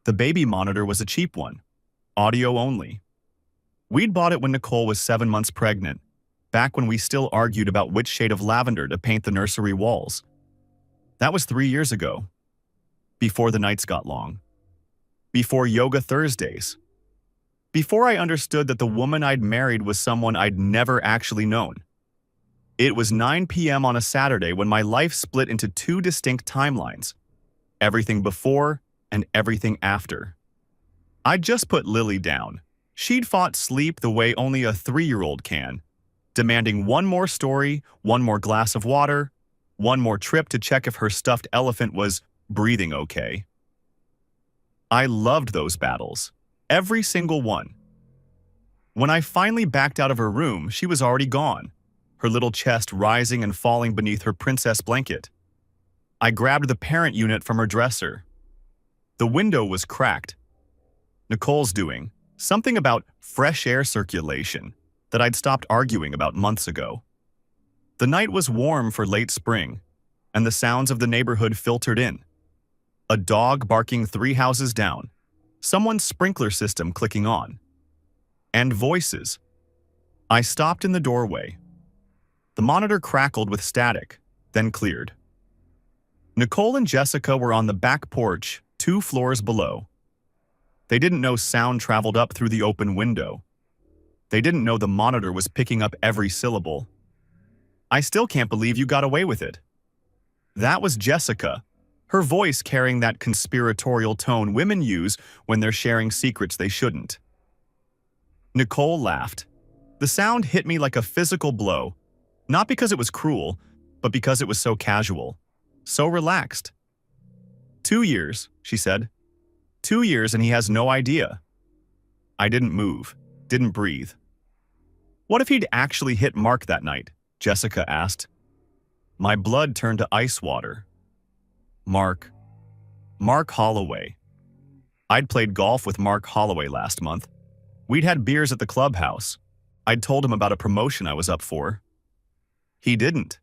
The baby monitor was a cheap one, audio only. We'd bought it when Nicole was 7 months pregnant, back when we still argued about which shade of lavender to paint the nursery walls. That was 3 years ago, before the nights got long, before yoga Thursdays, before I understood that the woman I'd married was someone I'd never actually known. It was 9 p.m. on a Saturday when my life split into two distinct timelines, everything before and everything after. I'd just put Lily down. She'd fought sleep the way only a 3-year-old can, demanding one more story, one more glass of water, one more trip to check if her stuffed elephant was breathing okay. I loved those battles, every single one. When I finally backed out of her room, she was already gone, her little chest rising and falling beneath her princess blanket. I grabbed the parent unit from her dresser. The window was cracked. Nicole's doing something about fresh air circulation that I'd stopped arguing about months ago. The night was warm for late spring, and the sounds of the neighborhood filtered in. A dog barking 3 houses down, someone's sprinkler system clicking on, and voices. I stopped in the doorway. The monitor crackled with static, then cleared. Nicole and Jessica were on the back porch, 2 floors below. They didn't know sound traveled up through the open window. They didn't know the monitor was picking up every syllable. I still can't believe you got away with it. That was Jessica, her voice carrying that conspiratorial tone women use when they're sharing secrets they shouldn't. Nicole laughed. The sound hit me like a physical blow, not because it was cruel, but because it was so casual, so relaxed. 2 years, she said. 2 years and he has no idea. I didn't move, didn't breathe. What if he'd actually hit Mark that night? Jessica asked. My blood turned to ice water. Mark Holloway. I'd played golf with Mark Holloway last month. We'd had beers at the clubhouse. I'd told him about a promotion I was up for. He didn't.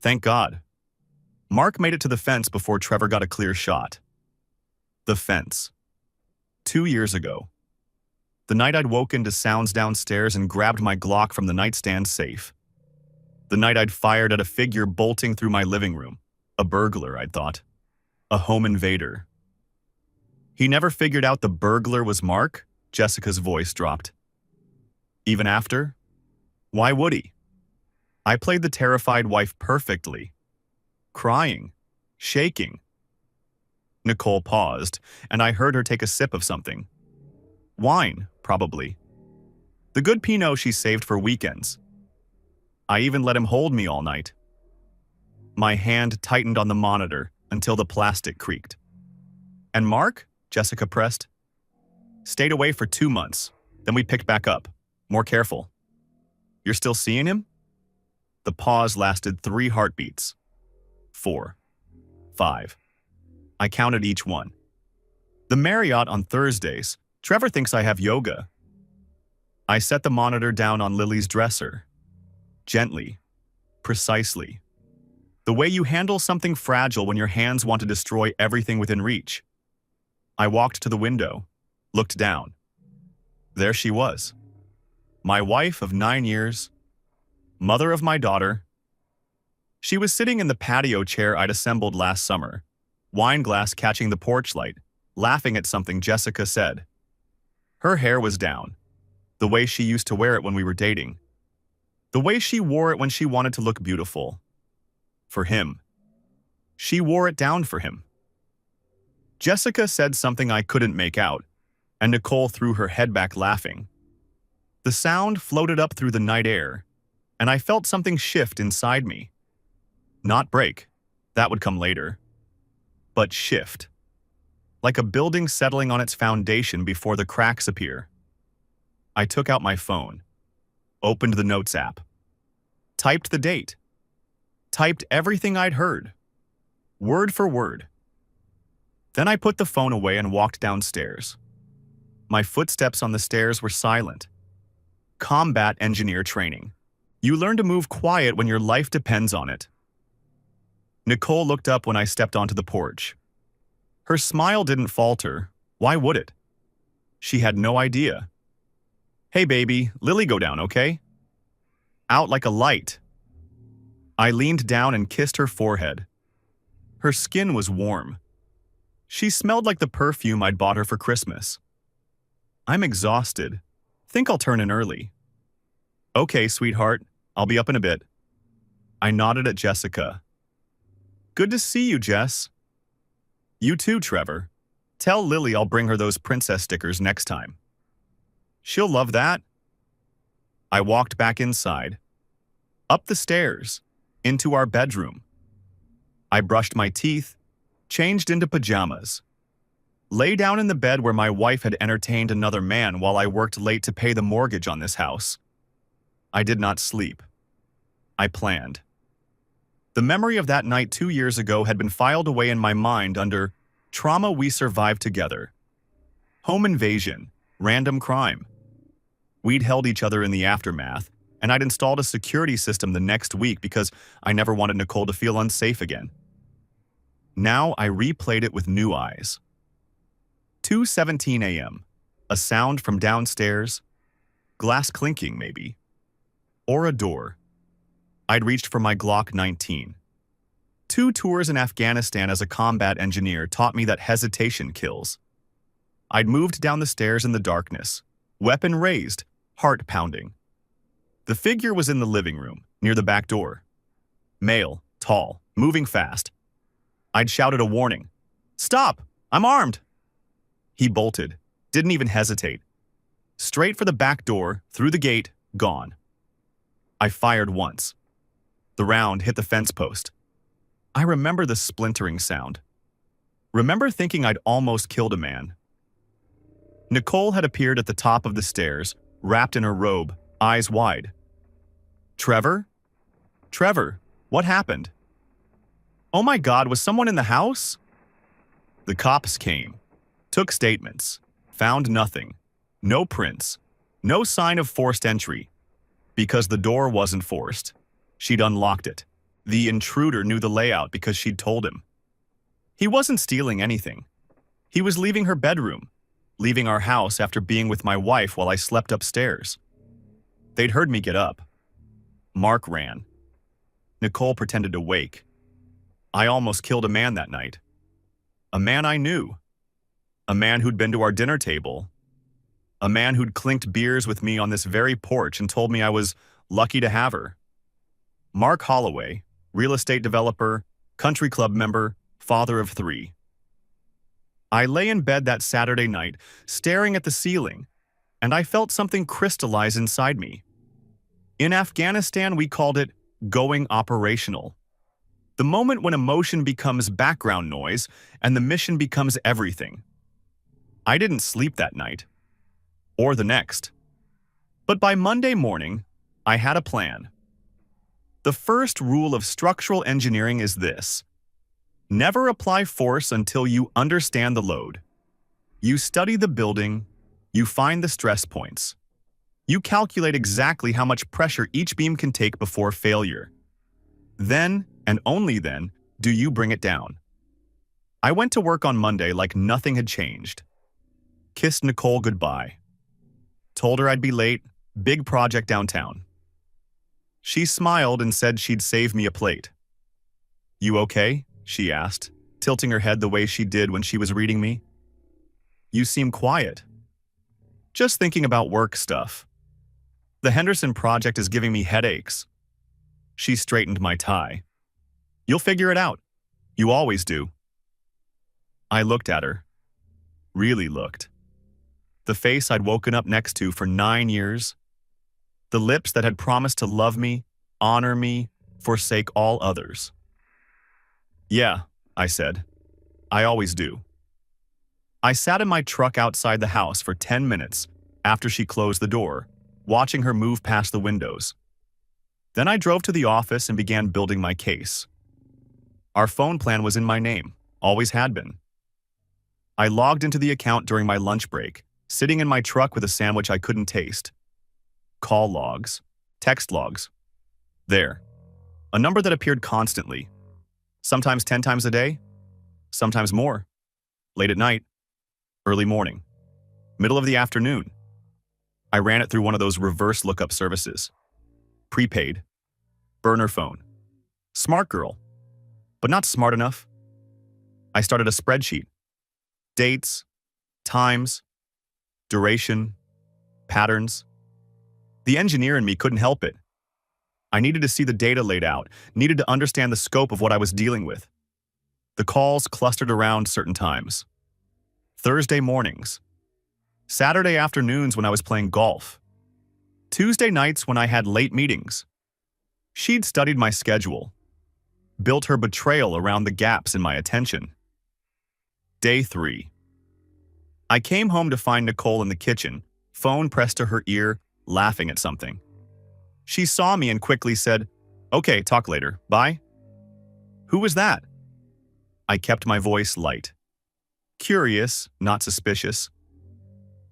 Thank God. Mark made it to the fence before Trevor got a clear shot. The fence. 2 years ago. The night I'd woken to sounds downstairs and grabbed my Glock from the nightstand safe. The night I'd fired at a figure bolting through my living room. A burglar, I'd thought. A home invader. He never figured out the burglar was Mark? Jessica's voice dropped. Even after? Why would he? I played the terrified wife perfectly. Crying. Shaking. Nicole paused, and I heard her take a sip of something. Wine, probably. The good Pinot she saved for weekends. I even let him hold me all night. My hand tightened on the monitor until the plastic creaked. And Mark? Jessica pressed. Stayed away for 2 months. Then we picked back up. More careful. You're still seeing him? The pause lasted 3 heartbeats. 4. 5. I counted each one. The Marriott on Thursdays. Trevor thinks I have yoga. I set the monitor down on Lily's dresser. Gently. Precisely. The way you handle something fragile when your hands want to destroy everything within reach. I walked to the window, looked down. There she was. My wife of 9 years, mother of my daughter. She was sitting in the patio chair I'd assembled last summer, wine glass catching the porch light, laughing at something Jessica said. Her hair was down, the way she used to wear it when we were dating. The way she wore it when she wanted to look beautiful. For him. She wore it down for him. Jessica said something I couldn't make out, and Nicole threw her head back laughing. The sound floated up through the night air, and I felt something shift inside me. Not break, that would come later, but shift. Like a building settling on its foundation before the cracks appear. I took out my phone, opened the Notes app, typed the date, typed everything I'd heard, word for word. Then I put the phone away and walked downstairs. My footsteps on the stairs were silent. Combat engineer training. You learn to move quiet when your life depends on it. Nicole looked up when I stepped onto the porch. Her smile didn't falter, Why would it? She had no idea. Hey baby, Lily go down, okay? Out like a light. I leaned down and kissed her forehead. Her skin was warm. She smelled like the perfume I'd bought her for Christmas. I'm exhausted. Think I'll turn in early. Okay, sweetheart, I'll be up in a bit. I nodded at Jessica. Good to see you, Jess. You too, Trevor. Tell Lily I'll bring her those princess stickers next time. She'll love that. I walked back inside, up the stairs, into our bedroom. I brushed my teeth, changed into pajamas, lay down in the bed where my wife had entertained another man while I worked late to pay the mortgage on this house. I did not sleep. I planned. The memory of that night 2 years ago had been filed away in my mind under trauma we survived together, home invasion, random crime. We'd held each other in the aftermath, and I'd installed a security system the next week because I never wanted Nicole to feel unsafe again. Now I replayed it with new eyes. 2:17 a.m. A sound from downstairs, glass clinking maybe, or a door. I'd reached for my Glock 19. 2 tours in Afghanistan as a combat engineer taught me that hesitation kills. I'd moved down the stairs in the darkness, weapon raised, heart pounding. The figure was in the living room, near the back door. Male, tall, moving fast. I'd shouted a warning. Stop! I'm armed! He bolted, didn't even hesitate. Straight for the back door, through the gate, gone. I fired once. The round hit the fence post. I remember the splintering sound. Remember thinking I'd almost killed a man. Nicole had appeared at the top of the stairs, wrapped in her robe, eyes wide. Trevor? Trevor, what happened? Oh my God, was someone in the house? The cops came, took statements, found nothing, no prints, no sign of forced entry. Because the door wasn't forced. She'd unlocked it. The intruder knew the layout because she'd told him. He wasn't stealing anything. He was leaving her bedroom, leaving our house after being with my wife while I slept upstairs. They'd heard me get up. Mark ran. Nicole pretended to wake. I almost killed a man that night. A man I knew. A man who'd been to our dinner table. A man who'd clinked beers with me on this very porch and told me I was lucky to have her. Mark Holloway, real estate developer, country club member, father of 3. I lay in bed that Saturday night, staring at the ceiling, and I felt something crystallize inside me. In Afghanistan, we called it going operational. The moment when emotion becomes background noise and the mission becomes everything. I didn't sleep that night. Or the next. But by Monday morning, I had a plan. The first rule of structural engineering is this: never apply force until you understand the load. You study the building, you find the stress points. You calculate exactly how much pressure each beam can take before failure. Then, and only then, do you bring it down. I went to work on Monday like nothing had changed. Kissed Nicole goodbye. Told her I'd be late, big project downtown. She smiled and said she'd save me a plate. You okay? She asked, tilting her head the way she did when she was reading me. You seem quiet. Just thinking about work stuff. The Henderson project is giving me headaches. She straightened my tie. You'll figure it out. You always do. I looked at her. Really looked. The face I'd woken up next to for 9 years. The lips that had promised to love me, honor me, forsake all others. Yeah, I said. I always do. I sat in my truck outside the house for 10 minutes after she closed the door, watching her move past the windows. Then I drove to the office and began building my case. Our phone plan was in my name, always had been. I logged into the account during my lunch break, sitting in my truck with a sandwich I couldn't taste. Call logs, text logs. There. A number that appeared constantly. Sometimes 10 times a day, sometimes more. Late at night. Early morning. Middle of the afternoon. I ran it through one of those reverse lookup services. Prepaid. Burner phone. Smart girl. But not smart enough. I started a spreadsheet. Dates, times, duration, patterns. The engineer in me couldn't help it. I needed to see the data laid out, needed to understand the scope of what I was dealing with. The calls clustered around certain times. Thursday mornings. Saturday afternoons when I was playing golf. Tuesday nights when I had late meetings. She'd studied my schedule, built her betrayal around the gaps in my attention. Day 3. I came home to find Nicole in the kitchen, phone pressed to her ear, laughing at something. She saw me and quickly said, "Okay, talk later. Bye." Who was that? I kept my voice light. Curious, not suspicious.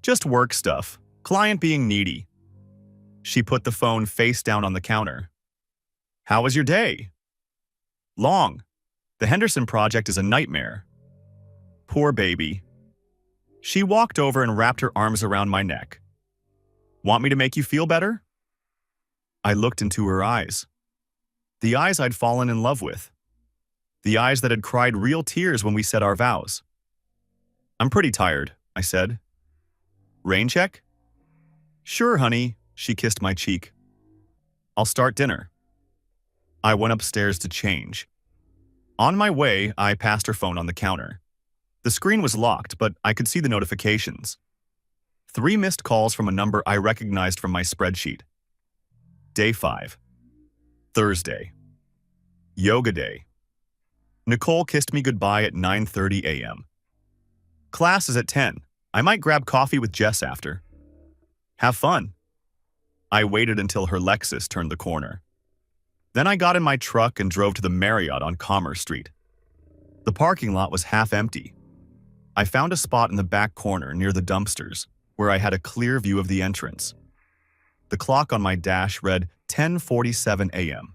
Just work stuff, client being needy. She put the phone face down on the counter. "How was your day?" "Long. The Henderson project is a nightmare." Poor baby. She walked over and wrapped her arms around my neck. "Want me to make you feel better?" I looked into her eyes. The eyes I'd fallen in love with. The eyes that had cried real tears when we said our vows. "I'm pretty tired," I said. "Rain check?" "Sure, honey," she kissed my cheek. "I'll start dinner." I went upstairs to change. On my way, I passed her phone on the counter. The screen was locked, but I could see the notifications. 3 missed calls from a number I recognized from my spreadsheet. Day 5. Thursday. Yoga day. Nicole kissed me goodbye at 9:30 a.m. Class is at 10. I might grab coffee with Jess after. Have fun. I waited until her Lexus turned the corner. Then I got in my truck and drove to the Marriott on Commerce Street. The parking lot was half empty. I found a spot in the back corner near the dumpsters, where I had a clear view of the entrance. The clock on my dash read 10:47 a.m.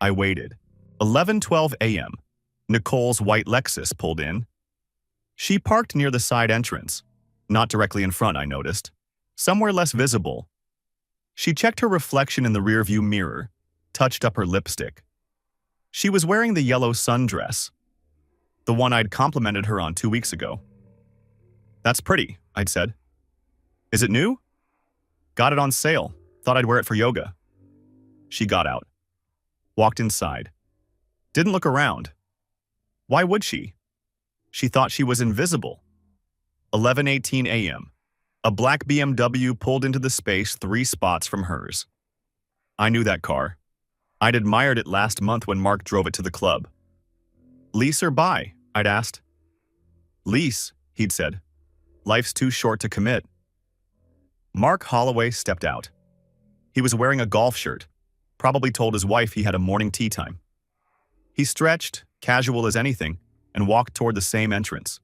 I waited. 11:12 a.m. Nicole's white Lexus pulled in. She parked near the side entrance. Not directly in front, I noticed. Somewhere less visible. She checked her reflection in the rearview mirror, touched up her lipstick. She was wearing the yellow sundress, the one I'd complimented her on 2 weeks ago. "That's pretty," I'd said. "Is it new?" "Got it on sale. Thought I'd wear it for yoga." She got out. Walked inside. Didn't look around. Why would she? She thought she was invisible. 11:18 a.m. A black BMW pulled into the space 3 spots from hers. I knew that car. I'd admired it last month when Mark drove it to the club. "Lease or buy?" I'd asked. "Lease," he'd said. "Life's too short to commit." Mark Holloway stepped out. He was wearing a golf shirt, probably told his wife he had a morning tea time. He stretched, casual as anything, and walked toward the same entrance.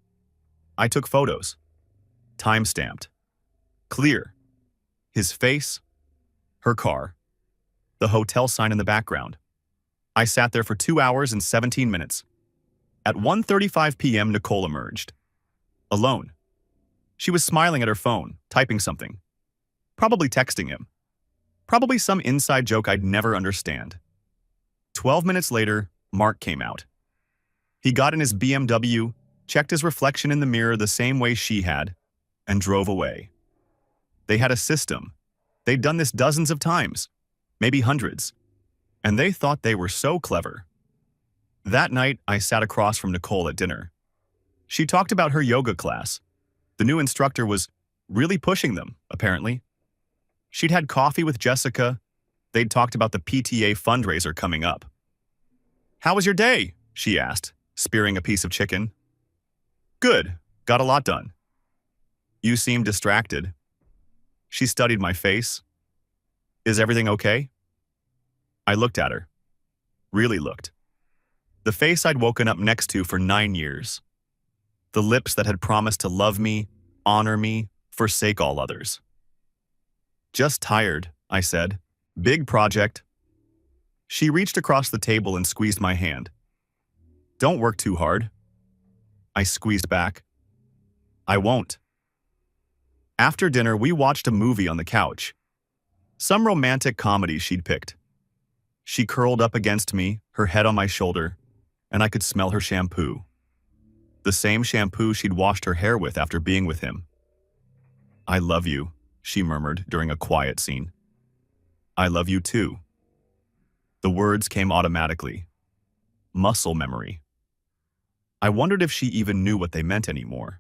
I took photos. Time-stamped. Clear. His face, her car, the hotel sign in the background. I sat there for 2 hours and 17 minutes. At 1:35 p.m., Nicole emerged. Alone. She was smiling at her phone, typing something. Probably texting him. Probably some inside joke I'd never understand. 12 minutes later, Mark came out. He got in his BMW, checked his reflection in the mirror the same way she had, and drove away. They had a system. They'd done this dozens of times, maybe hundreds, and they thought they were so clever. That night, I sat across from Nicole at dinner. She talked about her yoga class. The new instructor was really pushing them, apparently. She'd had coffee with Jessica. They'd talked about the PTA fundraiser coming up. "How was your day?" she asked, spearing a piece of chicken. "Good. Got a lot done." "You seem distracted." She studied my face. "Is everything okay?" I looked at her. Really looked. The face I'd woken up next to for 9 years. The lips that had promised to love me, honor me, forsake all others. "Just tired," I said. "Big project." She reached across the table and squeezed my hand. "Don't work too hard." I squeezed back. I won't. After dinner, we watched a movie on the couch. Some romantic comedy she'd picked. She curled up against me, her head on my shoulder, and I could smell her shampoo. The same shampoo she'd washed her hair with after being with him. I love you, she murmured during a quiet scene. I love you too. The words came automatically. Muscle memory. I wondered if she even knew what they meant anymore.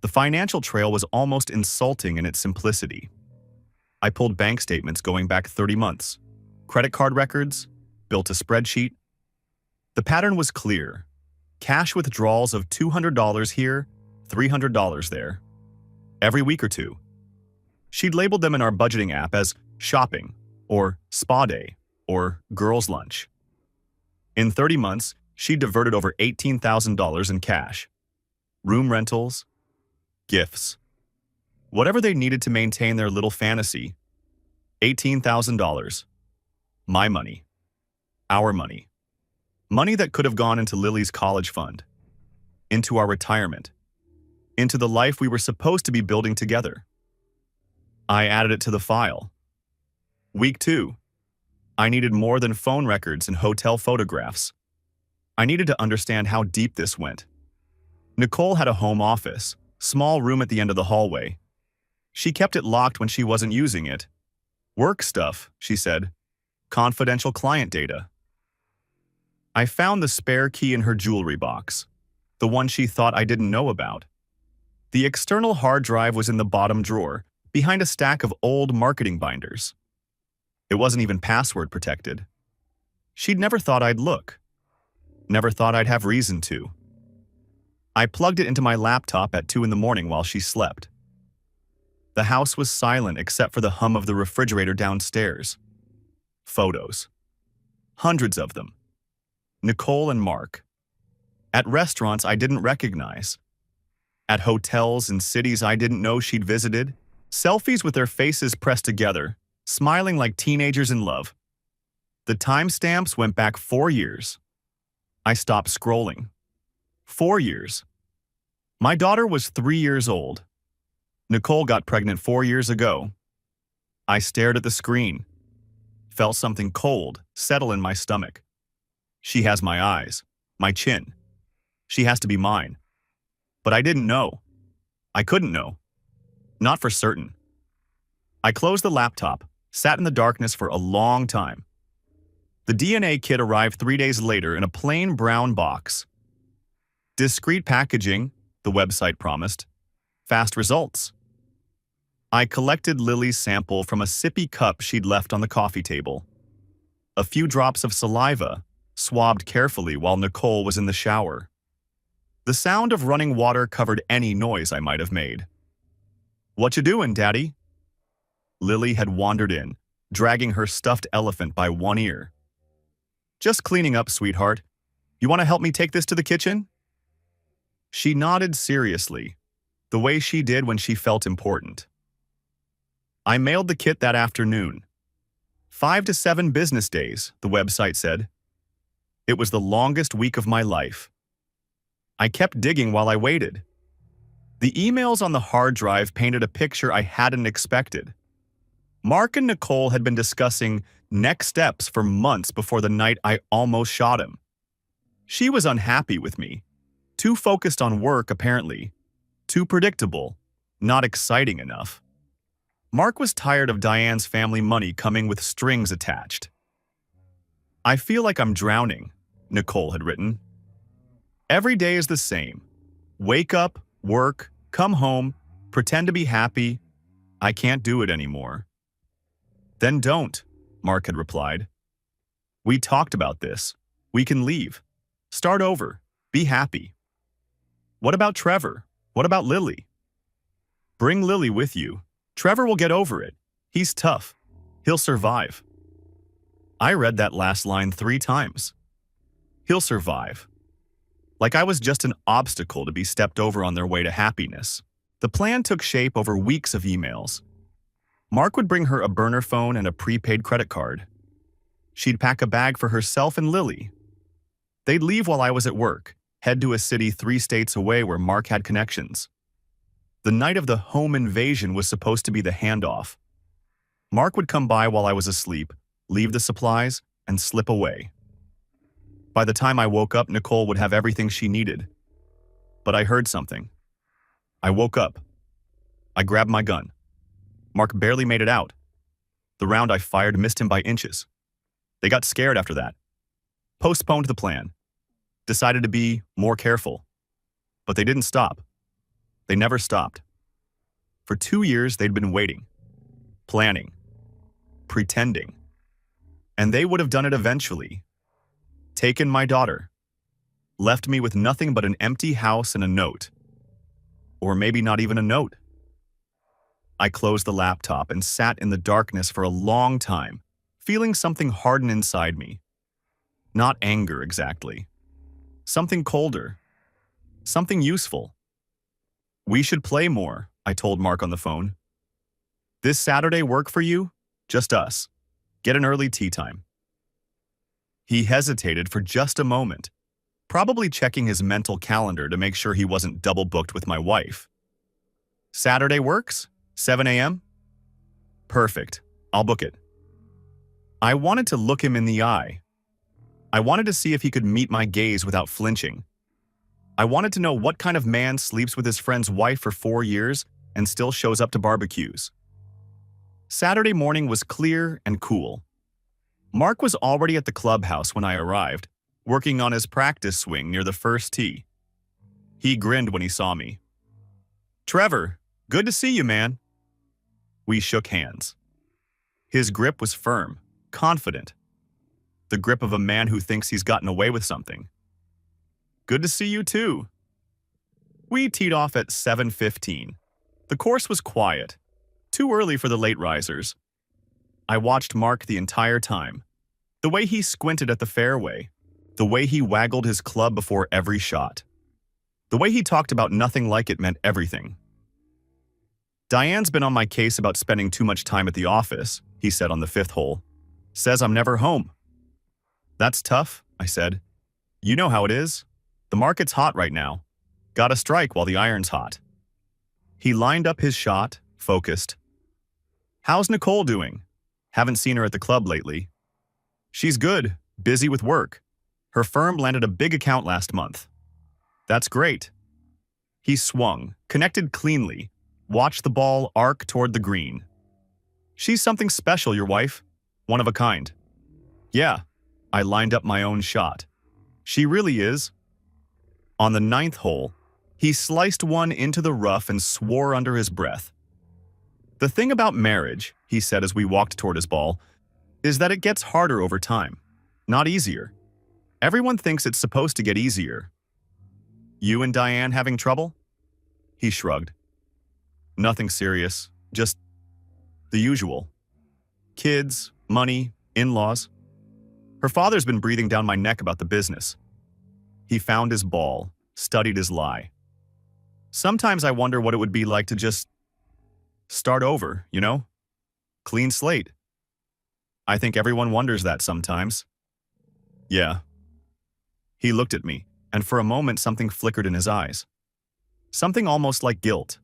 The financial trail was almost insulting in its simplicity. I pulled bank statements going back 30 months, credit card records, built a spreadsheet. The pattern was clear. Cash withdrawals of $200 here, $300 there. Every week or two. She'd labeled them in our budgeting app as shopping, or spa day, or girls' lunch. In 30 months, she diverted over $18,000 in cash. Room rentals, gifts. Whatever they needed to maintain their little fantasy. $18,000. My money. Our money. Money that could have gone into Lily's college fund. Into our retirement. Into the life we were supposed to be building together. I added it to the file. Week 2. I needed more than phone records and hotel photographs. I needed to understand how deep this went. Nicole had a home office, small room at the end of the hallway. She kept it locked when she wasn't using it. Work stuff, she said. Confidential client data. I found the spare key in her jewelry box, the one she thought I didn't know about. The external hard drive was in the bottom drawer, behind a stack of old marketing binders. It wasn't even password protected. She'd never thought I'd look. Never thought I'd have reason to. I plugged it into my laptop at 2 in the morning while she slept. The house was silent except for the hum of the refrigerator downstairs. Photos. Hundreds of them. Nicole and Mark. At restaurants I didn't recognize. At hotels in cities I didn't know she'd visited. Selfies with their faces pressed together, smiling like teenagers in love. The timestamps went back 4 years. I stopped scrolling. 4 years. My daughter was 3 years old. Nicole got pregnant 4 years ago. I stared at the screen. Felt something cold settle in my stomach. She has my eyes, my chin. She has to be mine. But I didn't know. I couldn't know. Not for certain. I closed the laptop, sat in the darkness for a long time. The DNA kit arrived 3 days later in a plain brown box. Discreet packaging, the website promised. Fast results. I collected Lily's sample from a sippy cup she'd left on the coffee table. A few drops of saliva, swabbed carefully while Nicole was in the shower. The sound of running water covered any noise I might have made. "What you doing, Daddy?" Lily had wandered in, dragging her stuffed elephant by one ear. "Just cleaning up, sweetheart. You want to help me take this to the kitchen?" She nodded seriously, the way she did when she felt important. I mailed the kit that afternoon. 5 to 7 business days, the website said. It was the longest week of my life. I kept digging while I waited. The emails on the hard drive painted a picture I hadn't expected. Mark and Nicole had been discussing next steps for months before the night I almost shot him. She was unhappy with me. Too focused on work, apparently. Too predictable. Not exciting enough. Mark was tired of Diane's family money coming with strings attached. "I feel like I'm drowning," Nicole had written. "Every day is the same. Wake up, work, come home, pretend to be happy. I can't do it anymore." "Then don't," Mark had replied. "We talked about this. We can leave. Start over. Be happy." "What about Trevor? What about Lily?" "Bring Lily with you. Trevor will get over it. He's tough. He'll survive." I read that last line 3 times. He'll survive. Like I was just an obstacle to be stepped over on their way to happiness. The plan took shape over weeks of emails. Mark would bring her a burner phone and a prepaid credit card. She'd pack a bag for herself and Lily. They'd leave while I was at work, head to a city 3 states away where Mark had connections. The night of the home invasion was supposed to be the handoff. Mark would come by while I was asleep, leave the supplies, and slip away. By the time I woke up, Nicole would have everything she needed. But I heard something. I woke up. I grabbed my gun. Mark barely made it out. The round I fired missed him by inches. They got scared after that. Postponed the plan. Decided to be more careful. But they didn't stop. They never stopped. For 2 years, they'd been waiting, planning, pretending. And they would have done it eventually. Taken my daughter. Left me with nothing but an empty house and a note. Or maybe not even a note. I closed the laptop and sat in the darkness for a long time, feeling something harden inside me. Not anger exactly. Something colder. Something useful. We should play more, I told Mark on the phone. This Saturday work for you? Just us. Get an early tea time. He hesitated for just a moment, probably checking his mental calendar to make sure he wasn't double booked with my wife. Saturday works? 7 a.m.? Perfect. I'll book it. I wanted to look him in the eye. I wanted to see if he could meet my gaze without flinching. I wanted to know what kind of man sleeps with his friend's wife for 4 years and still shows up to barbecues. Saturday morning was clear and cool. Mark was already at the clubhouse when I arrived, working on his practice swing near the first tee. He grinned when he saw me. Trevor, good to see you, man. We shook hands. His grip was firm, confident. The grip of a man who thinks he's gotten away with something. Good to see you too. We teed off at 7:15. The course was quiet, too early for the late risers. I watched Mark the entire time. The way he squinted at the fairway, the way he waggled his club before every shot, the way he talked about nothing like it meant everything. Diane's been on my case about spending too much time at the office, he said on the 5th hole. Says I'm never home. That's tough, I said. You know how it is. The market's hot right now. Gotta strike while the iron's hot. He lined up his shot, focused. How's Nicole doing? Haven't seen her at the club lately. She's good, busy with work. Her firm landed a big account last month. That's great. He swung, connected cleanly, watched the ball arc toward the green. She's something special, your wife. One of a kind. Yeah, I lined up my own shot. She really is. On the 9th hole, he sliced one into the rough and swore under his breath. The thing about marriage, he said as we walked toward his ball, is that it gets harder over time, not easier. Everyone thinks it's supposed to get easier. You and Diane having trouble? He shrugged. Nothing serious, just the usual. Kids, money, in-laws. Her father's been breathing down my neck about the business. He found his ball, studied his lie. Sometimes I wonder what it would be like to just start over, you know? Clean slate. I think everyone wonders that sometimes. Yeah. He looked at me, and for a moment something flickered in his eyes. Something almost like guilt.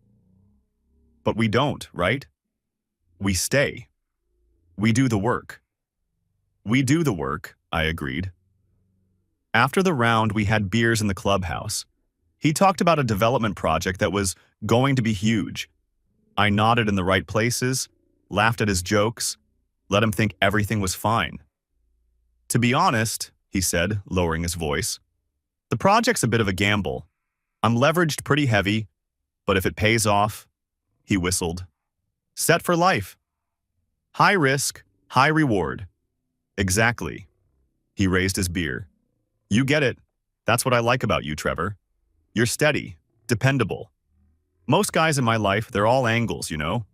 But we don't, right? We stay. We do the work. We do the work, I agreed. After the round, we had beers in the clubhouse. He talked about a development project that was going to be huge. I nodded in the right places, laughed at his jokes, let him think everything was fine. To be honest, he said, lowering his voice, the project's a bit of a gamble. I'm leveraged pretty heavy, but if it pays off, he whistled. Set for life. High risk, high reward. Exactly. He raised his beer. You get it. That's what I like about you, Trevor. You're steady, dependable. Most guys in my life, they're all angles, you know?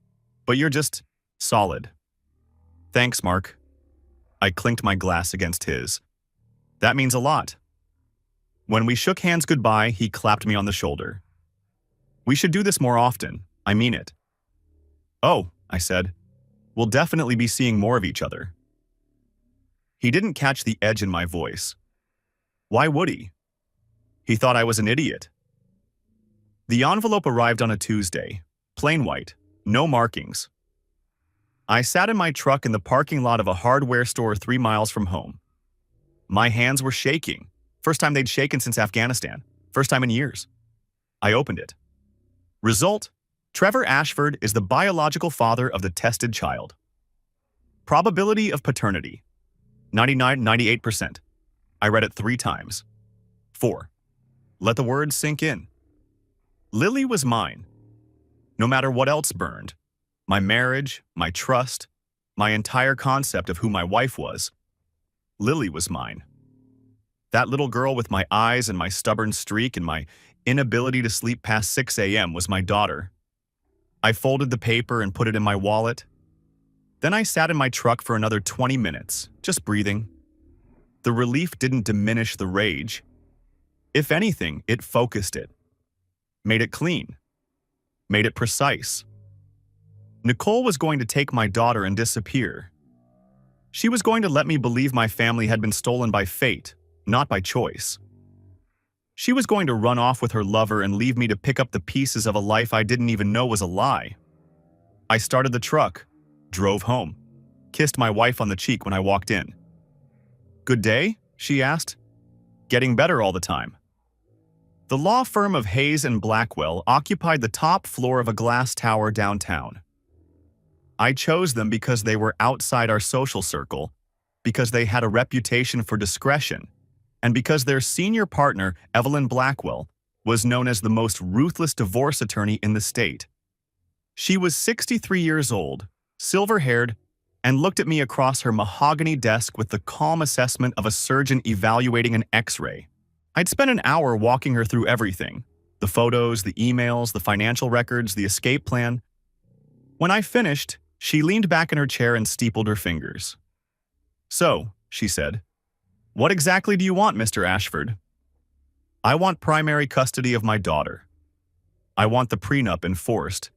But you're just solid. Thanks, Mark. I clinked my glass against his. That means a lot. When we shook hands goodbye, he clapped me on the shoulder. We should do this more often. I mean it. Oh, I said. We'll definitely be seeing more of each other. He didn't catch the edge in my voice. Why would he? He thought I was an idiot. The envelope arrived on a Tuesday, plain white, no markings. I sat in my truck in the parking lot of a hardware store 3 miles from home. My hands were shaking. First time they'd shaken since Afghanistan. First time in years. I opened it. Result: Trevor Ashford is the biological father of the tested child. Probability of paternity: 98%. I read it 3 times. 4. Let the words sink in. Lily was mine. No matter what else burned, my marriage, my trust, my entire concept of who my wife was, Lily was mine. That little girl with my eyes and my stubborn streak and my inability to sleep past 6 a.m. was my daughter. I folded the paper and put it in my wallet. Then I sat in my truck for another 20 minutes, just breathing. The relief didn't diminish the rage. If anything, it focused it. Made it clean. Made it precise. Nicole was going to take my daughter and disappear. She was going to let me believe my family had been stolen by fate, not by choice. She was going to run off with her lover and leave me to pick up the pieces of a life I didn't even know was a lie. I started the truck, drove home, kissed my wife on the cheek when I walked in. "Good day?" she asked. "Getting better all the time." The law firm of Hayes and Blackwell occupied the top floor of a glass tower downtown. I chose them because they were outside our social circle, because they had a reputation for discretion, and because their senior partner, Evelyn Blackwell, was known as the most ruthless divorce attorney in the state. She was 63 years old, silver-haired, and looked at me across her mahogany desk with the calm assessment of a surgeon evaluating an X-ray. I'd spent an hour walking her through everything: the photos, the emails, the financial records, the escape plan. When I finished, she leaned back in her chair and steepled her fingers. "So," she said, "what exactly do you want, Mr. Ashford?" "I want primary custody of my daughter. I want the prenup enforced,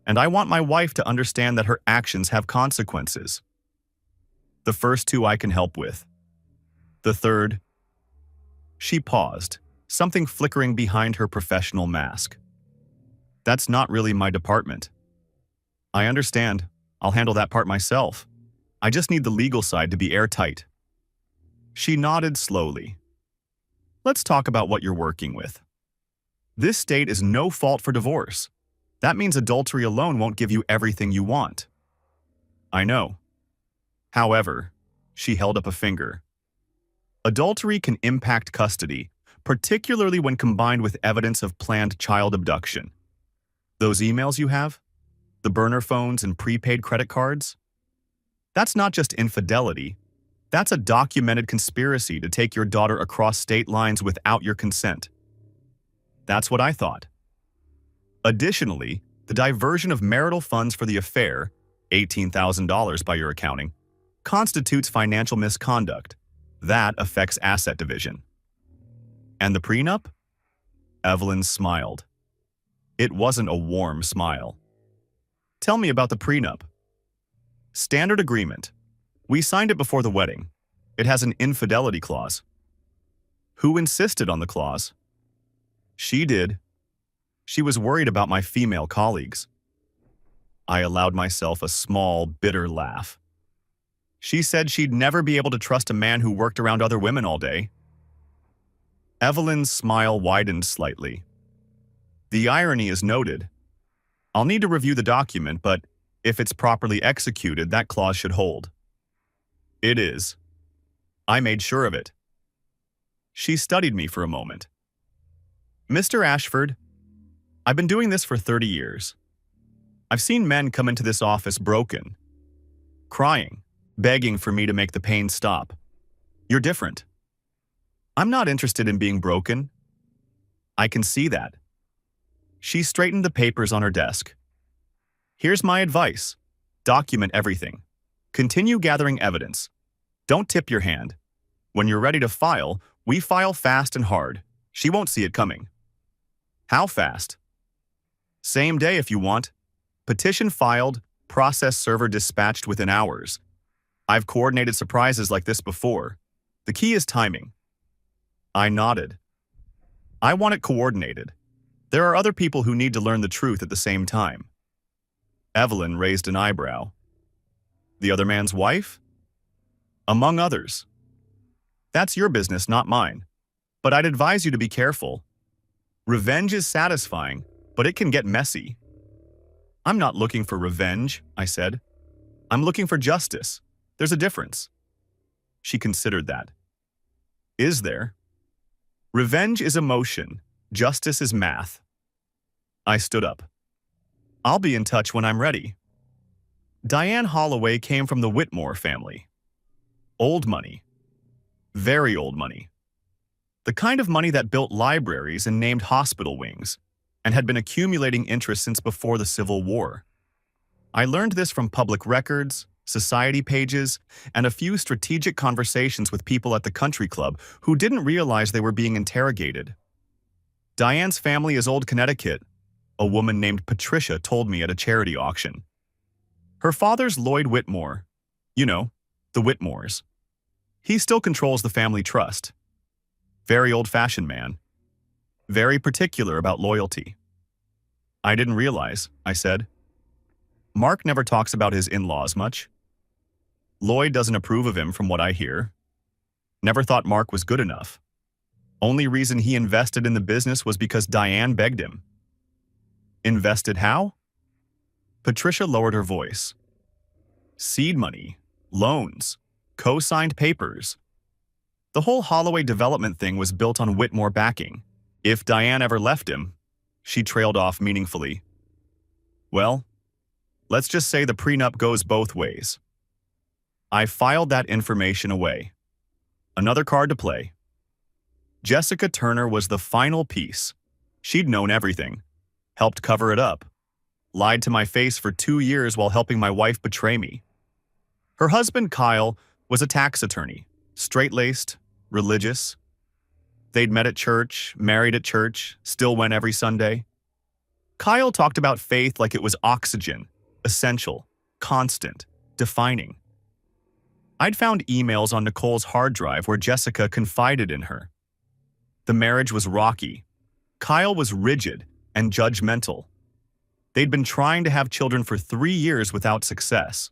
and I want my wife to understand that her actions have consequences. The first 2 I can help with. The third—" She paused, something flickering behind her professional mask. "That's not really my department." "I understand. I'll handle that part myself. I just need the legal side to be airtight." She nodded slowly. "Let's talk about what you're working with. This state is no fault for divorce. That means adultery alone won't give you everything you want." "I know. However," she held up a finger, "adultery can impact custody, particularly when combined with evidence of planned child abduction. Those emails you have? The burner phones and prepaid credit cards? That's not just infidelity. That's a documented conspiracy to take your daughter across state lines without your consent." That's what I thought. Additionally, the diversion of marital funds for the affair, $18,000 by your accounting, constitutes financial misconduct. That affects asset division. "And the prenup?" Evelyn smiled. It wasn't a warm smile. "Tell me about the prenup." "Standard agreement. We signed it before the wedding. It has an infidelity clause." "Who insisted on the clause?" "She did. She was worried about my female colleagues." I allowed myself a small, bitter laugh. "She said she'd never be able to trust a man who worked around other women all day." Evelyn's smile widened slightly. "The irony is noted. I'll need to review the document, but if it's properly executed, that clause should hold." "It is. I made sure of it." She studied me for a moment. "Mr. Ashford, I've been doing this for 30 years. I've seen men come into this office broken, crying, begging for me to make the pain stop. You're different. I'm not interested in being broken. I can see that." She straightened the papers on her desk. "Here's my advice. Document everything. Continue gathering evidence. Don't tip your hand. When you're ready to file, we file fast and hard. She won't see it coming." "How fast?" "Same day if you want. Petition filed, process server dispatched within hours. I've coordinated surprises like this before. The key is timing." I nodded. "I want it coordinated. There are other people who need to learn the truth at the same time. Evelyn raised an eyebrow. The other man's wife? Among others. That's your business, not mine. But I'd advise you to be careful. Revenge is satisfying, but it can get messy. I'm not looking for revenge, I said. I'm looking for justice. There's a difference. She considered that. Is there? Revenge is emotion. Justice is math. I stood up. I'll be in touch when I'm ready. Diane Holloway came from the Whitmore family. Old money. Very old money. The kind of money that built libraries and named hospital wings, and had been accumulating interest since before the Civil War. I learned this from public records, society pages, and a few strategic conversations with people at the country club who didn't realize they were being interrogated. Diane's family is old Connecticut, a woman named Patricia told me at a charity auction. Her father's Lloyd Whitmore. You know, the Whitmores. He still controls the family trust. Very old-fashioned man. Very particular about loyalty. I didn't realize, I said. Mark never talks about his in-laws much. Lloyd doesn't approve of him from what I hear. Never thought Mark was good enough. Only reason he invested in the business was because Diane begged him. Invested how? Patricia lowered her voice. Seed money, loans, co-signed papers. The whole Holloway development thing was built on Whitmore backing. If Diane ever left him, she trailed off meaningfully. Well, let's just say the prenup goes both ways. I filed that information away. Another card to play. Jessica Turner was the final piece. She'd known everything, helped cover it up, lied to my face for 2 years while helping my wife betray me. Her husband, Kyle, was a tax attorney, straight-laced, religious. They'd met at church, married at church, still went every Sunday. Kyle talked about faith like it was oxygen, essential, constant, defining. I'd found emails on Nicole's hard drive where Jessica confided in her. The marriage was rocky. Kyle was rigid and judgmental. They'd been trying to have children for 3 years without success.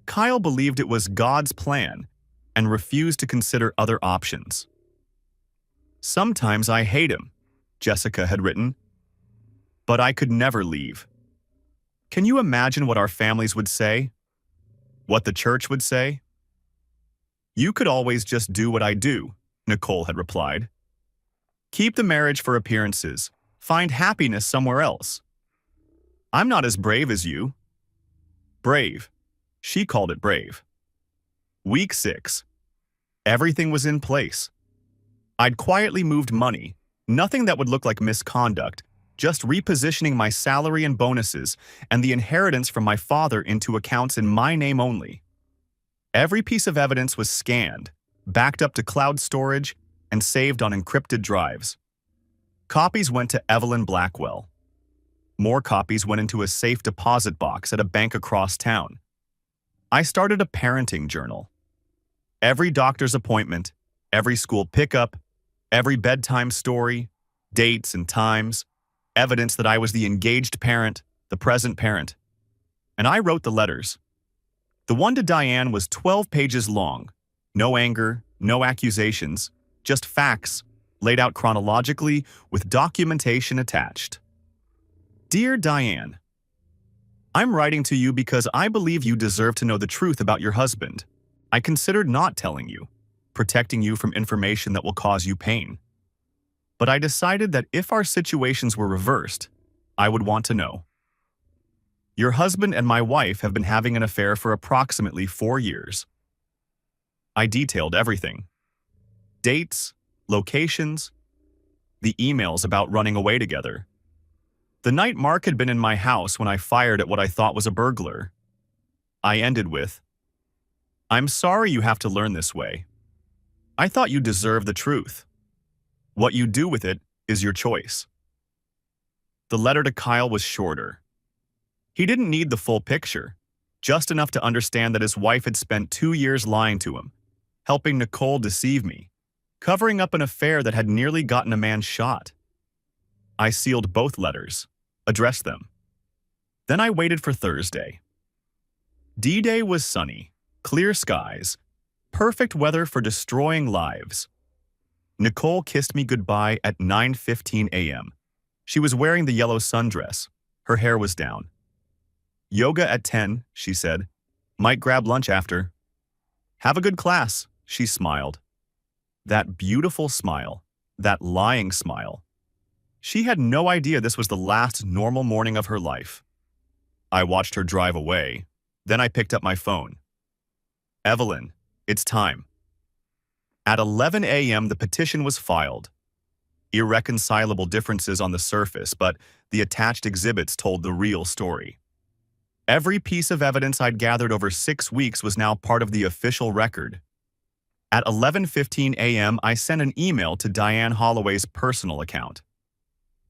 Kyle believed it was God's plan and refused to consider other options. Sometimes I hate him, Jessica had written, but I could never leave. Can you imagine what our families would say? What the church would say? You could always just do what I do, Nicole had replied. Keep the marriage for appearances. Find happiness somewhere else. I'm not as brave as you. Brave. She called it brave. Week 6. Everything was in place. I'd quietly moved money, nothing that would look like misconduct, just repositioning my salary and bonuses and the inheritance from my father into accounts in my name only. Every piece of evidence was scanned, backed up to cloud storage, and saved on encrypted drives. Copies went to Evelyn Blackwell. More copies went into a safe deposit box at a bank across town. I started a parenting journal. Every doctor's appointment, every school pickup, every bedtime story, dates and times, evidence that I was the engaged parent, the present parent. And I wrote the letters. The one to Diane was 12 pages long. No anger, no accusations, just facts, laid out chronologically with documentation attached. Dear Diane, I'm writing to you because I believe you deserve to know the truth about your husband. I considered not telling you, protecting you from information that will cause you pain. But I decided that if our situations were reversed, I would want to know. Your husband and my wife have been having an affair for approximately 4 years. I detailed everything. Dates, locations, the emails about running away together. The night Mark had been in my house when I fired at what I thought was a burglar. I ended with, I'm sorry you have to learn this way. I thought you deserved the truth. What you do with it is your choice. The letter to Kyle was shorter. He didn't need the full picture, just enough to understand that his wife had spent 2 years lying to him, helping Nicole deceive me, covering up an affair that had nearly gotten a man shot. I sealed both letters, addressed them. Then I waited for Thursday. D-Day was sunny, clear skies, perfect weather for destroying lives. Nicole kissed me goodbye at 9:15 a.m. She was wearing the yellow sundress. Her hair was down. Yoga at 10, she said. Might grab lunch after. Have a good class, she smiled. That beautiful smile, that lying smile. She had no idea this was the last normal morning of her life. I watched her drive away. Then I picked up my phone. Evelyn, it's time. At 11 a.m., the petition was filed. Irreconcilable differences on the surface, but the attached exhibits told the real story. Every piece of evidence I'd gathered over 6 weeks was now part of the official record. At 11:15 a.m., I sent an email to Diane Holloway's personal account.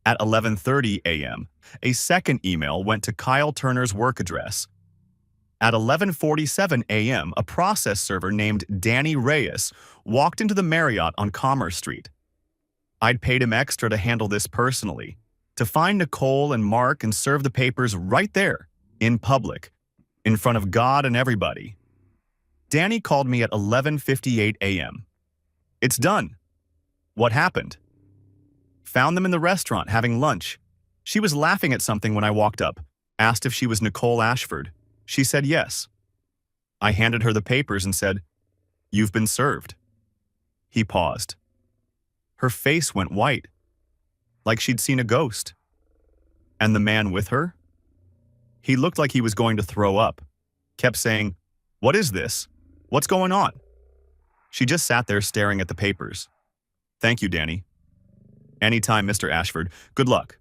At 11:30 a.m., a second email went to Kyle Turner's work address. At 11:47 a.m., a process server named Danny Reyes walked into the Marriott on Commerce Street. I'd paid him extra to handle this personally, to find Nicole and Mark and serve the papers right there, in public, in front of God and everybody. Danny called me at 11:58 a.m. It's done. What happened? Found them in the restaurant having lunch. She was laughing at something when I walked up, asked if she was Nicole Ashford. She said yes. I handed her the papers and said, "You've been served." He paused. Her face went white, like she'd seen a ghost. And the man with her? He looked like he was going to throw up, kept saying, "What is this? What's going on?" She just sat there staring at the papers. "Thank you, Danny." "Anytime, Mr. Ashford. Good luck."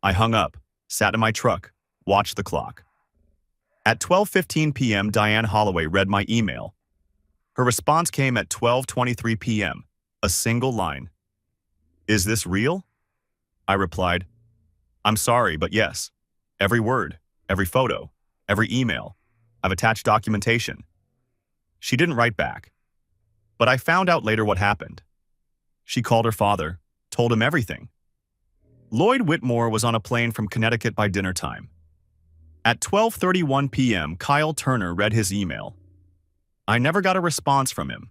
I hung up, sat in my truck, watched the clock. At 12:15 p.m., Diane Holloway read my email. Her response came at 12:23 p.m., a single line. "Is this real?" I replied, "I'm sorry, but yes. Every word, every photo, every email. I've attached documentation." She didn't write back. But I found out later what happened. She called her father, told him everything. Lloyd Whitmore was on a plane from Connecticut by dinner time. At 12:31 p.m., Kyle Turner read his email. I never got a response from him.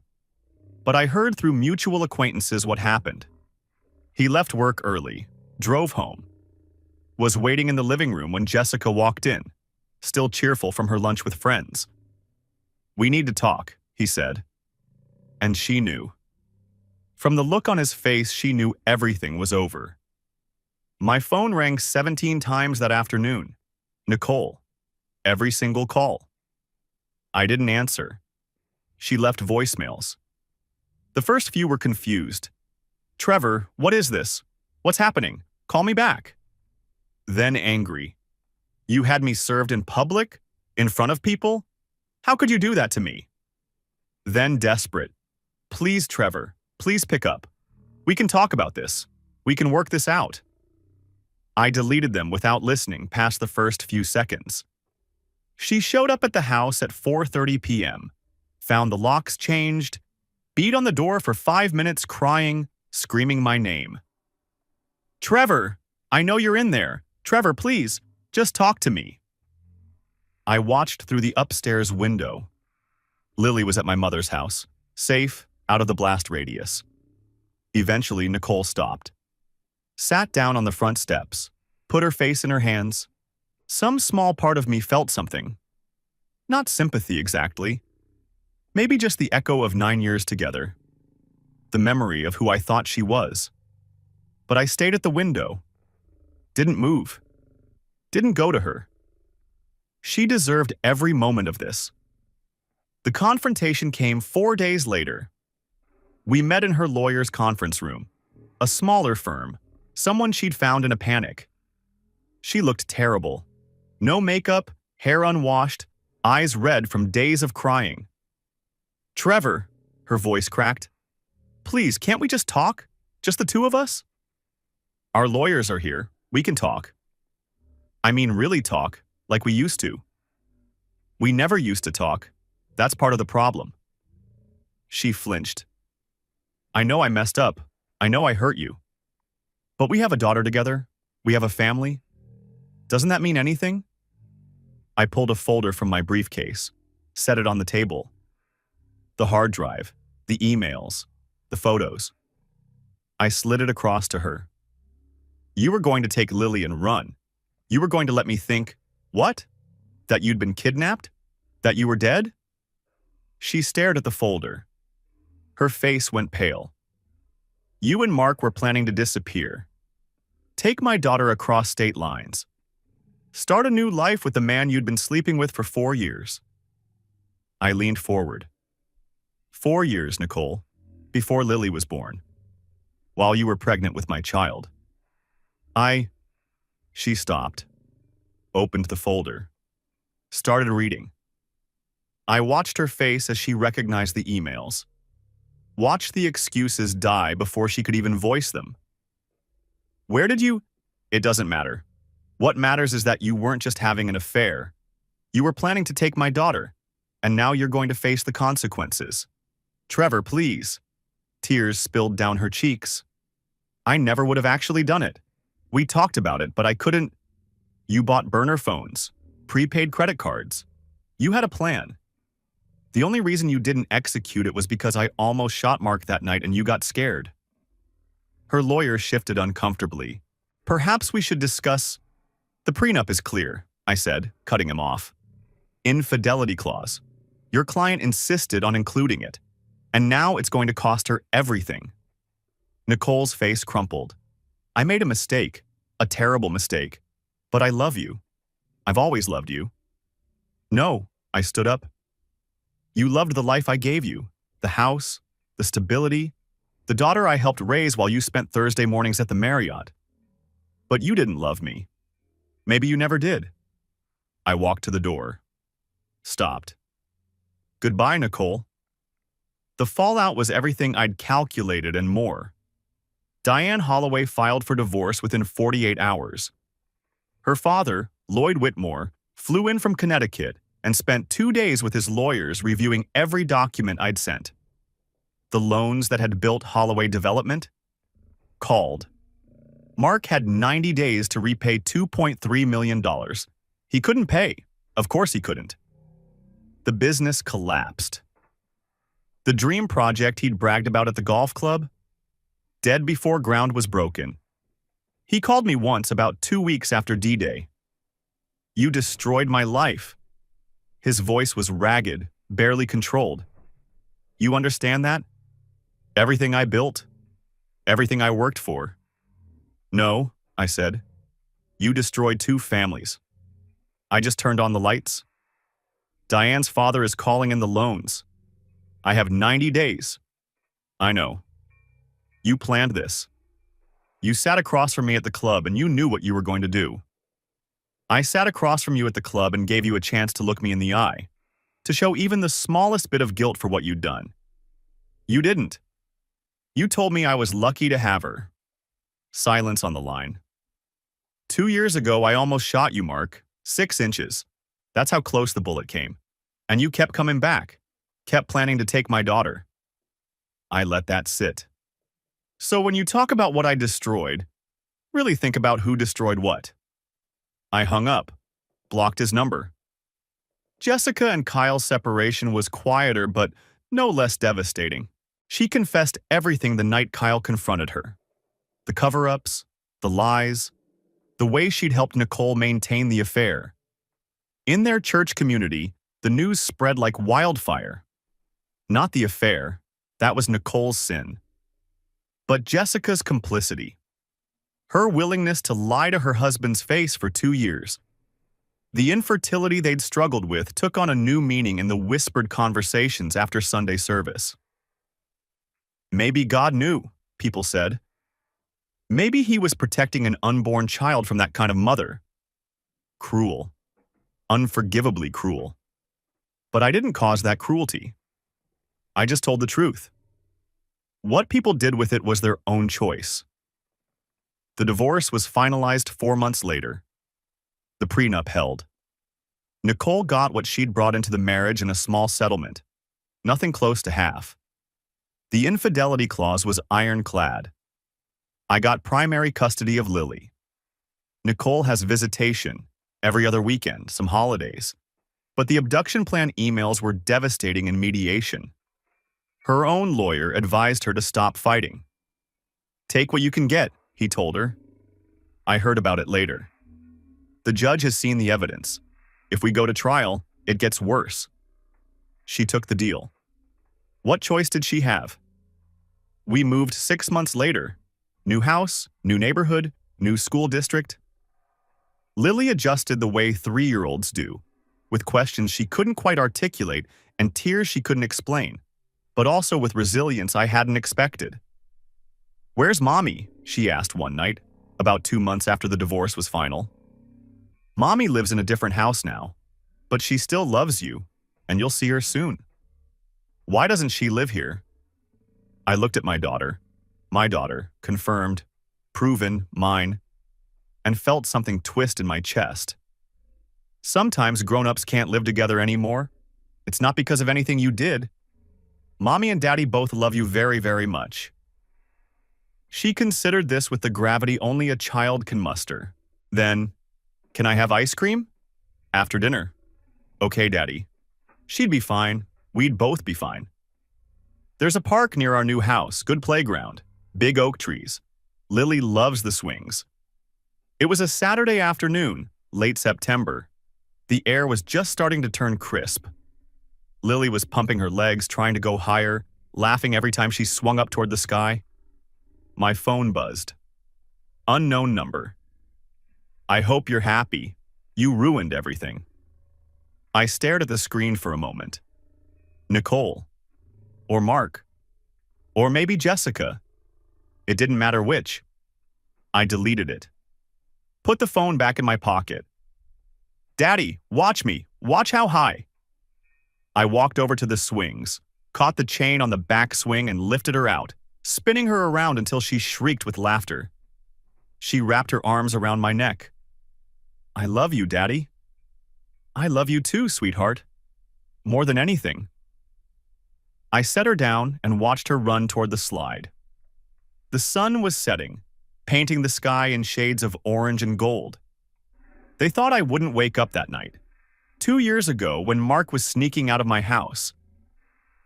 But I heard through mutual acquaintances what happened. He left work early, drove home, was waiting in the living room when Jessica walked in, still cheerful from her lunch with friends. "We need to talk," he said. And she knew. From the look on his face, she knew everything was over. My phone rang 17 times that afternoon. Nicole. Every single call. I didn't answer. She left voicemails. The first few were confused. "Trevor, what is this? What's happening? Call me back." Then angry. "You had me served in public? In front of people? How could you do that to me?" Then desperate. "Please, Trevor, please pick up. We can talk about this. We can work this out." I deleted them without listening past the first few seconds. She showed up at the house at 4:30 p.m., found the locks changed, beat on the door for 5 minutes crying, screaming my name. "Trevor, I know you're in there. Trevor, please, just talk to me." I watched through the upstairs window. Lily was at my mother's house, safe, out of the blast radius. Eventually, Nicole stopped. Sat down on the front steps, put her face in her hands. Some small part of me felt something. Not sympathy exactly. Maybe just the echo of 9 years together. The memory of who I thought she was. But I stayed at the window. Didn't move. Didn't go to her. She deserved every moment of this. The confrontation came 4 days later. We met in her lawyer's conference room, a smaller firm, someone she'd found in a panic. She looked terrible. No makeup, hair unwashed, eyes red from days of crying. "Trevor," her voice cracked. "Please, can't we just talk? Just the two of us?" "Our lawyers are here. We can talk." "I mean really talk, like we used to." "We never used to talk. That's part of the problem." She flinched. "I know I messed up. I know I hurt you." But we have a daughter together. We have a family. Doesn't that mean anything? I pulled a folder from my briefcase, set it on the table. The hard drive, the emails, the photos. I slid it across to her. You were going to take Lily and run. You were going to let me think, what? That you'd been kidnapped? That you were dead? She stared at the folder. Her face went pale. You and Mark were planning to disappear. Take my daughter across state lines. Start a new life with the man you'd been sleeping with for 4 years. I leaned forward. 4 years, Nicole, before Lily was born. While you were pregnant with my child. She stopped, opened the folder, started reading. I watched her face as she recognized the emails. Watched the excuses die before she could even voice them. Where did you? It doesn't matter. What matters is that you weren't just having an affair. You were planning to take my daughter, and now you're going to face the consequences. Trevor, please. Tears spilled down her cheeks. I never would have actually done it. We talked about it, but I couldn't. You bought burner phones, prepaid credit cards. You had a plan. The only reason you didn't execute it was because I almost shot Mark that night and you got scared. Her lawyer shifted uncomfortably. Perhaps we should discuss. The prenup is clear, I said, cutting him off. Infidelity clause. Your client insisted on including it, and now it's going to cost her everything. Nicole's face crumpled. I made a mistake, a terrible mistake, but I love you. I've always loved you. No, I stood up. You loved the life I gave you, the house, the stability, the daughter I helped raise while you spent Thursday mornings at the Marriott. But you didn't love me. Maybe you never did. I walked to the door. Stopped. Goodbye, Nicole. The fallout was everything I'd calculated and more. Diane Holloway filed for divorce within 48 hours. Her father, Lloyd Whitmore, flew in from Connecticut and spent 2 days with his lawyers reviewing every document I'd sent. The loans that had built Holloway Development? Called. Mark had 90 days to repay $2.3 million. He couldn't pay. Of course he couldn't. The business collapsed. The dream project he'd bragged about at the golf club? Dead before ground was broken. He called me once about 2 weeks after D-Day. You destroyed my life. His voice was ragged, barely controlled. You understand that? Everything I built, everything I worked for. No, I said. You destroyed 2 families. I just turned on the lights. Diane's father is calling in the loans. I have 90 days. I know. You planned this. You sat across from me at the club and you knew what you were going to do. I sat across from you at the club and gave you a chance to look me in the eye, to show even the smallest bit of guilt for what you'd done. You didn't. You told me I was lucky to have her. Silence on the line. 2 years ago, I almost shot you, Mark. 6 inches. That's how close the bullet came. And you kept coming back, kept planning to take my daughter. I let that sit. So when you talk about what I destroyed, really think about who destroyed what. I hung up, blocked his number. Jessica and Kyle's separation was quieter but no less devastating. She confessed everything the night Kyle confronted her. The cover-ups, the lies, the way she'd helped Nicole maintain the affair. In their church community, the news spread like wildfire. Not the affair, that was Nicole's sin. But Jessica's complicity. Her willingness to lie to her husband's face for 2 years. The infertility they'd struggled with took on a new meaning in the whispered conversations after Sunday service. Maybe God knew, people said. Maybe he was protecting an unborn child from that kind of mother. Cruel. Unforgivably cruel. But I didn't cause that cruelty. I just told the truth. What people did with it was their own choice. The divorce was finalized 4 months later. The prenup held. Nicole got what she'd brought into the marriage in a small settlement, nothing close to half. The infidelity clause was ironclad. I got primary custody of Lily. Nicole has visitation every other weekend, some holidays. But the abduction plan emails were devastating in mediation. Her own lawyer advised her to stop fighting. Take what you can get, he told her. I heard about it later. The judge has seen the evidence. If we go to trial, it gets worse. She took the deal. What choice did she have? We moved 6 months later. New house, new neighborhood, new school district. Lily adjusted the way 3-year-olds do, with questions she couldn't quite articulate and tears she couldn't explain, but also with resilience I hadn't expected. Where's Mommy? She asked one night, about 2 months after the divorce was final. Mommy lives in a different house now, but she still loves you, and you'll see her soon. Why doesn't she live here? I looked at my daughter, confirmed, proven, mine, and felt something twist in my chest. Sometimes grown-ups can't live together anymore. It's not because of anything you did. Mommy and Daddy both love you very, very much. She considered this with the gravity only a child can muster. Then, can I have ice cream? After dinner. Okay, Daddy. She'd be fine. We'd both be fine. There's a park near our new house, good playground, big oak trees. Lily loves the swings. It was a Saturday afternoon, late September. The air was just starting to turn crisp. Lily was pumping her legs, trying to go higher, laughing every time she swung up toward the sky. My phone buzzed. Unknown number. I hope you're happy. You ruined everything. I stared at the screen for a moment. Nicole. Or Mark. Or maybe Jessica. It didn't matter which. I deleted it. Put the phone back in my pocket. Daddy, watch me. Watch how high. I walked over to the swings, caught the chain on the back swing and lifted her out, spinning her around until she shrieked with laughter. She wrapped her arms around my neck. I love you, Daddy. I love you too, sweetheart. More than anything. I set her down and watched her run toward the slide. The sun was setting, painting the sky in shades of orange and gold. They thought I wouldn't wake up that night. 2 years ago, when Mark was sneaking out of my house.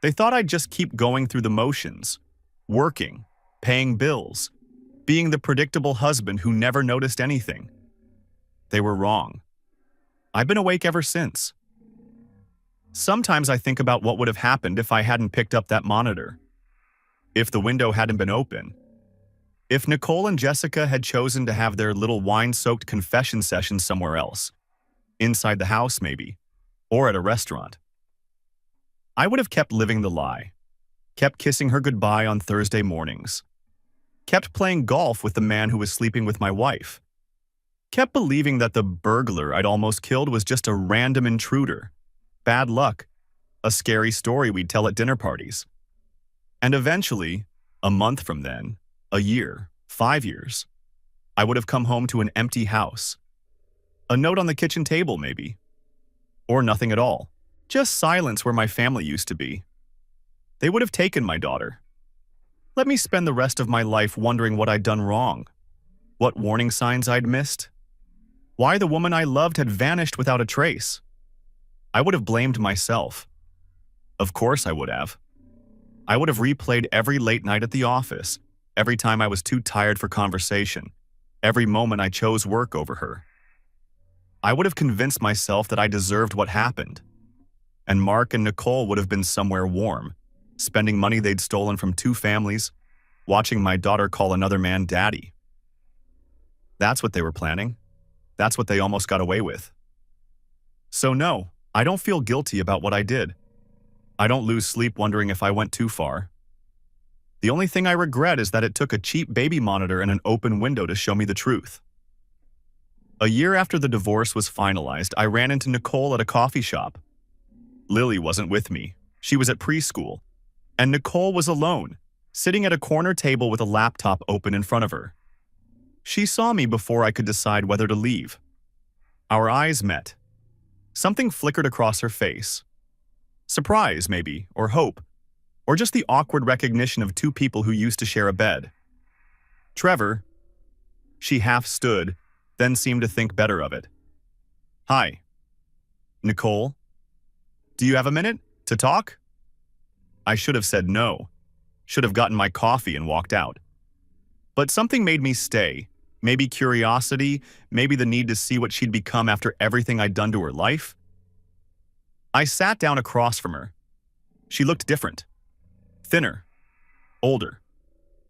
They thought I'd just keep going through the motions, working, paying bills, being the predictable husband who never noticed anything. They were wrong. I've been awake ever since. Sometimes I think about what would have happened if I hadn't picked up that monitor. If the window hadn't been open. If Nicole and Jessica had chosen to have their little wine-soaked confession session somewhere else. Inside the house, maybe. Or at a restaurant. I would have kept living the lie. Kept kissing her goodbye on Thursday mornings. Kept playing golf with the man who was sleeping with my wife. Kept believing that the burglar I'd almost killed was just a random intruder. Bad luck. A scary story we'd tell at dinner parties. And eventually, a month from then, a year, 5 years, I would have come home to an empty house. A note on the kitchen table, maybe. Or nothing at all. Just silence where my family used to be. They would have taken my daughter. Let me spend the rest of my life wondering what I'd done wrong. What warning signs I'd missed. Why the woman I loved had vanished without a trace. I would have blamed myself. Of course I would have. I would have replayed every late night at the office, every time I was too tired for conversation, every moment I chose work over her. I would have convinced myself that I deserved what happened. And Mark and Nicole would have been somewhere warm, spending money they'd stolen from 2 families, watching my daughter call another man daddy. That's what they were planning. That's what they almost got away with. So no, I don't feel guilty about what I did. I don't lose sleep wondering if I went too far. The only thing I regret is that it took a cheap baby monitor and an open window to show me the truth. A year after the divorce was finalized, I ran into Nicole at a coffee shop. Lily wasn't with me. She was at preschool. And Nicole was alone, sitting at a corner table with a laptop open in front of her. She saw me before I could decide whether to leave. Our eyes met. Something flickered across her face. Surprise, maybe, or hope, or just the awkward recognition of 2 people who used to share a bed. Trevor. She half stood, then seemed to think better of it. Hi. Nicole? Do you have a minute to talk? I should have said no. Should have gotten my coffee and walked out. But something made me stay. Maybe curiosity, maybe the need to see what she'd become after everything I'd done to her life. I sat down across from her. She looked different. Thinner. Older.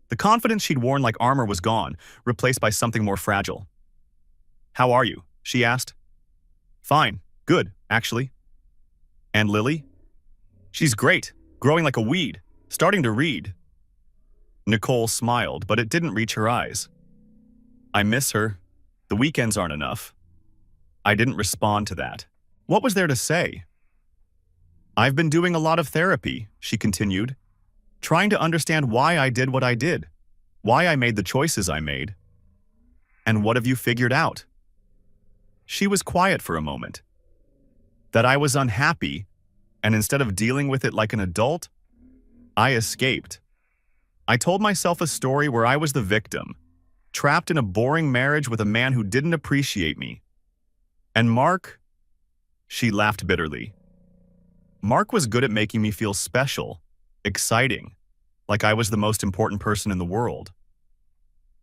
The confidence she'd worn like armor was gone, replaced by something more fragile. How are you? She asked. Fine. Good, actually. And Lily? She's great, growing like a weed, starting to read. Nicole smiled, but it didn't reach her eyes. I miss her. The weekends aren't enough. I didn't respond to that. What was there to say? I've been doing a lot of therapy, she continued, trying to understand why I did what I did, why I made the choices I made. And what have you figured out? She was quiet for a moment. That I was unhappy, and instead of dealing with it like an adult, I escaped. I told myself a story where I was the victim, trapped in a boring marriage with a man who didn't appreciate me. And Mark? She laughed bitterly. Mark was good at making me feel special, exciting, like I was the most important person in the world.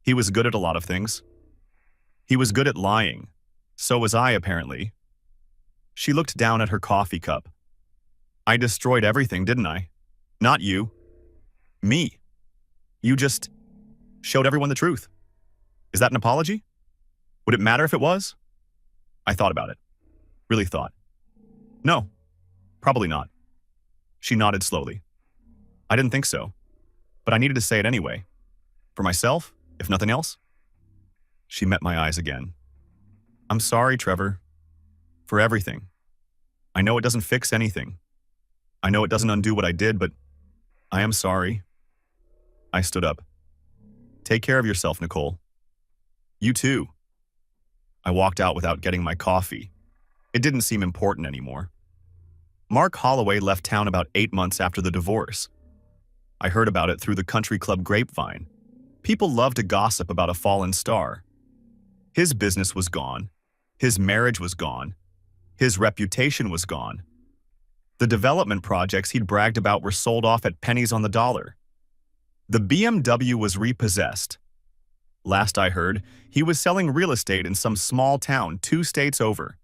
He was good at a lot of things. He was good at lying. So was I, apparently. She looked down at her coffee cup. I destroyed everything, didn't I? Not you. Me. You just showed everyone the truth. Is that an apology? Would it matter if it was? I thought about it. Really thought. No, probably not. She nodded slowly. I didn't think so, but I needed to say it anyway. For myself, if nothing else. She met my eyes again. I'm sorry, Trevor. For everything. I know it doesn't fix anything. I know it doesn't undo what I did, but I am sorry. I stood up. Take care of yourself, Nicole. You too. I walked out without getting my coffee. It didn't seem important anymore. Mark Holloway left town about 8 months after the divorce. I heard about it through the country club grapevine. People love to gossip about a fallen star. His business was gone. His marriage was gone. His reputation was gone. The development projects he'd bragged about were sold off at pennies on the dollar. The BMW was repossessed. Last I heard, he was selling real estate in some small town 2 states over.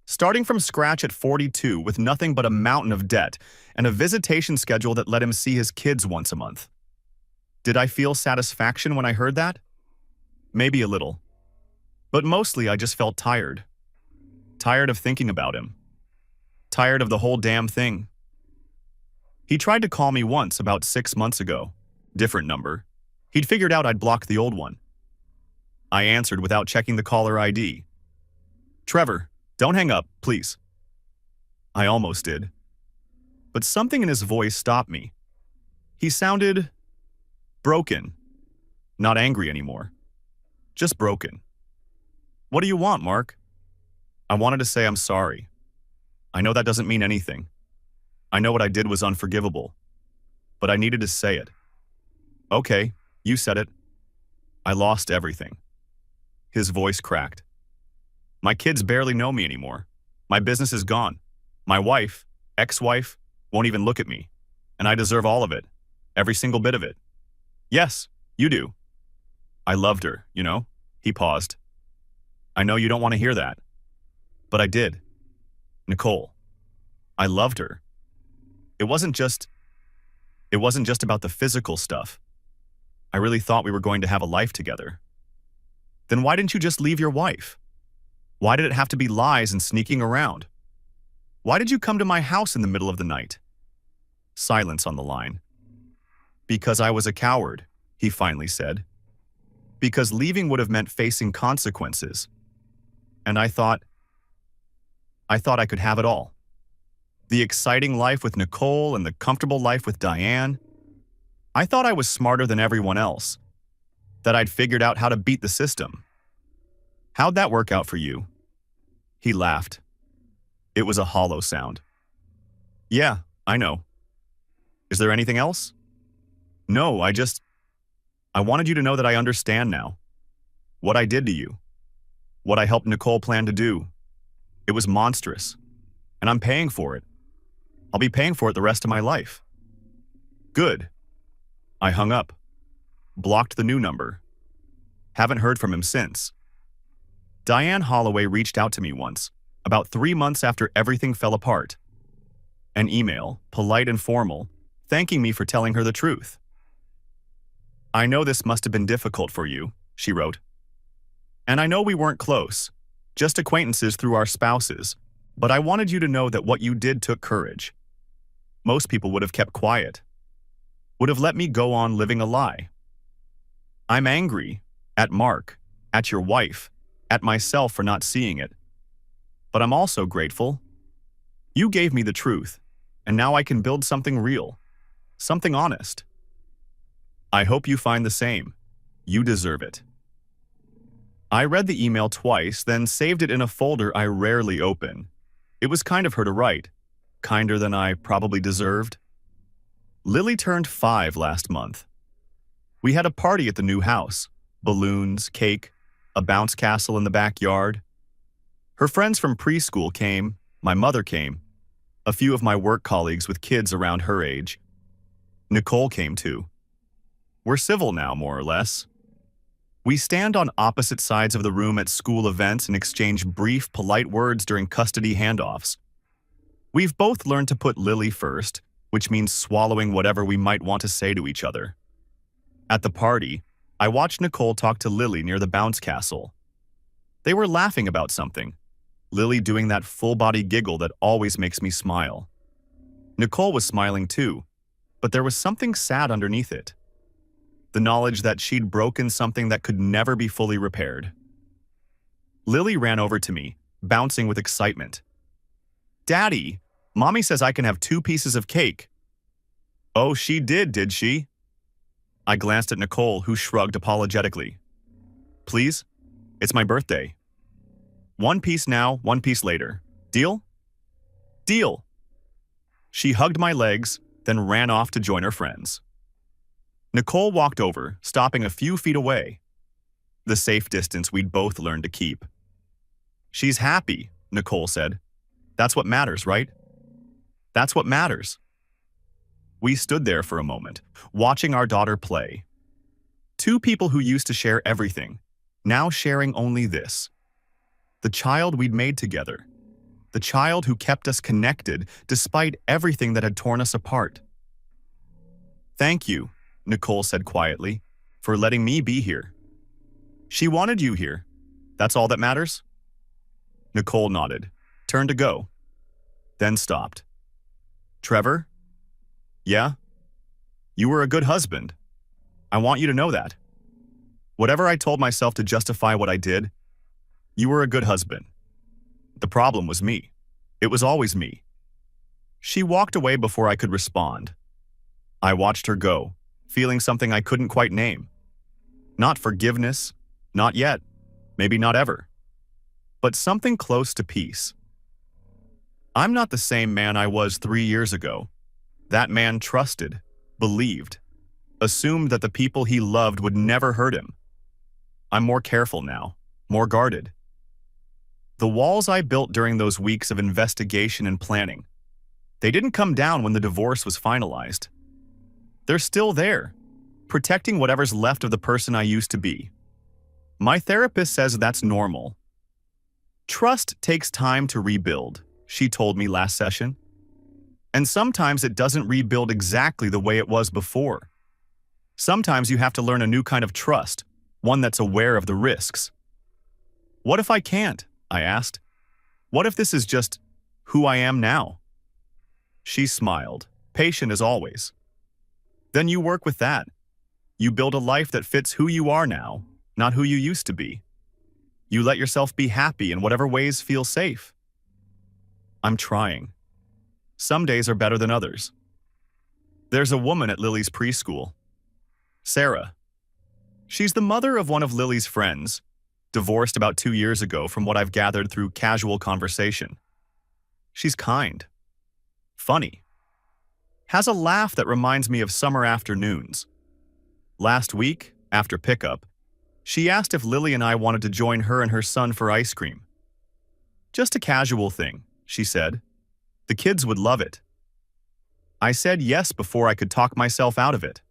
Starting from scratch at 42 with nothing but a mountain of debt and a visitation schedule that let him see his kids once a month. Did I feel satisfaction when I heard that? Maybe a little. But mostly I just felt tired. Tired of thinking about him. Tired of the whole damn thing. He tried to call me once about 6 months ago. Different number. He'd figured out I'd blocked the old one. I answered without checking the caller ID. Trevor, don't hang up, please. I almost did. But something in his voice stopped me. He sounded broken. Not angry anymore. Just broken. What do you want, Mark? I wanted to say I'm sorry. I know that doesn't mean anything. I know what I did was unforgivable. But I needed to say it. Okay, you said it. I lost everything. His voice cracked. My kids barely know me anymore. My business is gone. My wife, ex-wife, won't even look at me. And I deserve all of it. Every single bit of it. Yes, you do. I loved her, you know? He paused. I know you don't want to hear that. But I did. Nicole. I loved her. It wasn't just about the physical stuff. I really thought we were going to have a life together. Then why didn't you just leave your wife? Why did it have to be lies and sneaking around? Why did you come to my house in the middle of the night? Silence on the line. Because I was a coward, he finally said. Because leaving would have meant facing consequences. And I thought I could have it all. The exciting life with Nicole and the comfortable life with Diane. I thought I was smarter than everyone else. That I'd figured out how to beat the system. How'd that work out for you? He laughed. It was a hollow sound. Yeah, I know. Is there anything else? No, I wanted you to know that I understand now. What I did to you. What I helped Nicole plan to do. It was monstrous. And I'm paying for it. I'll be paying for it the rest of my life. Good. I hung up. Blocked the new number. Haven't heard from him since. Diane Holloway reached out to me once, about 3 months after everything fell apart. An email, polite and formal, thanking me for telling her the truth. I know this must have been difficult for you, she wrote. And I know we weren't close, just acquaintances through our spouses, but I wanted you to know that what you did took courage. Most people would have kept quiet, would have let me go on living a lie. I'm angry at Mark, at your wife, at myself for not seeing it. But I'm also grateful. You gave me the truth, and now I can build something real, something honest. I hope you find the same. You deserve it. I read the email twice, then saved it in a folder I rarely open. It was kind of her to write, kinder than I probably deserved. Lily turned 5 last month. We had a party at the new house, balloons, cake, a bounce castle in the backyard. Her friends from preschool came, my mother came, a few of my work colleagues with kids around her age. Nicole came too. We're civil now, more or less. We stand on opposite sides of the room at school events and exchange brief, polite words during custody handoffs. We've both learned to put Lily first, which means swallowing whatever we might want to say to each other. At the party, I watched Nicole talk to Lily near the bounce castle. They were laughing about something, Lily doing that full-body giggle that always makes me smile. Nicole was smiling too, but there was something sad underneath it. The knowledge that she'd broken something that could never be fully repaired. Lily ran over to me, bouncing with excitement. Daddy, Mommy says I can have 2 pieces of cake. Oh, she did she? I glanced at Nicole, who shrugged apologetically. Please? It's my birthday. 1 piece now, 1 piece later. Deal? Deal. She hugged my legs, then ran off to join her friends. Nicole walked over, stopping a few feet away. The safe distance we'd both learned to keep. She's happy, Nicole said. That's what matters, right? That's what matters. We stood there for a moment, watching our daughter play. 2 people who used to share everything, now sharing only this. The child we'd made together. The child who kept us connected despite everything that had torn us apart. Thank you, Nicole said quietly, for letting me be here. She wanted you here. That's all that matters? Nicole nodded, turned to go, then stopped. Trevor? Yeah? You were a good husband. I want you to know that. Whatever I told myself to justify what I did, you were a good husband. The problem was me. It was always me. She walked away before I could respond. I watched her go, feeling something I couldn't quite name. Not forgiveness, not yet, maybe not ever, but something close to peace. I'm not the same man I was 3 years ago. That man trusted, believed, assumed that the people he loved would never hurt him. I'm more careful now, more guarded. The walls I built during those weeks of investigation and planning, they didn't come down when the divorce was finalized. They're still there, protecting whatever's left of the person I used to be. My therapist says that's normal. Trust takes time to rebuild, she told me last session. And sometimes it doesn't rebuild exactly the way it was before. Sometimes you have to learn a new kind of trust, one that's aware of the risks. What if I can't? I asked. What if this is just who I am now? She smiled, patient as always. Then you work with that. You build a life that fits who you are now, not who you used to be. You let yourself be happy in whatever ways feel safe. I'm trying. Some days are better than others. There's a woman at Lily's preschool. Sarah. She's the mother of one of Lily's friends, divorced about 2 years ago from what I've gathered through casual conversation. She's kind. Funny. Has a laugh that reminds me of summer afternoons. Last week, After pickup, she asked if Lily and I wanted to join her and her son for ice cream. Just a casual thing, she said. The kids would love it. I said yes before I could talk myself out of it.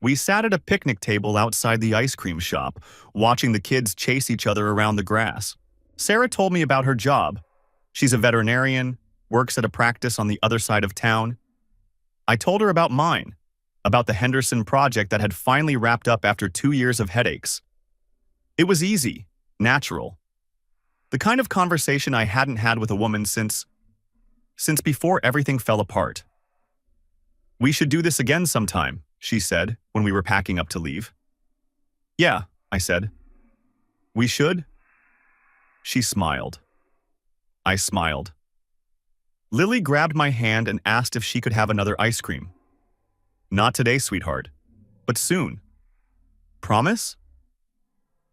We sat at a picnic table outside the ice cream shop, watching the kids chase each other around the grass. Sarah told me about her job. She's a veterinarian, works at a practice on the other side of town. I told her about mine, about the Henderson project that had finally wrapped up after 2 years of headaches. It was easy, natural. The kind of conversation I hadn't had with a woman since before everything fell apart. We should do this again sometime, she said when we were packing up to leave. Yeah, I said. We should? She smiled. I smiled. Lily grabbed my hand and asked if she could have another ice cream. Not today, sweetheart, but soon. Promise?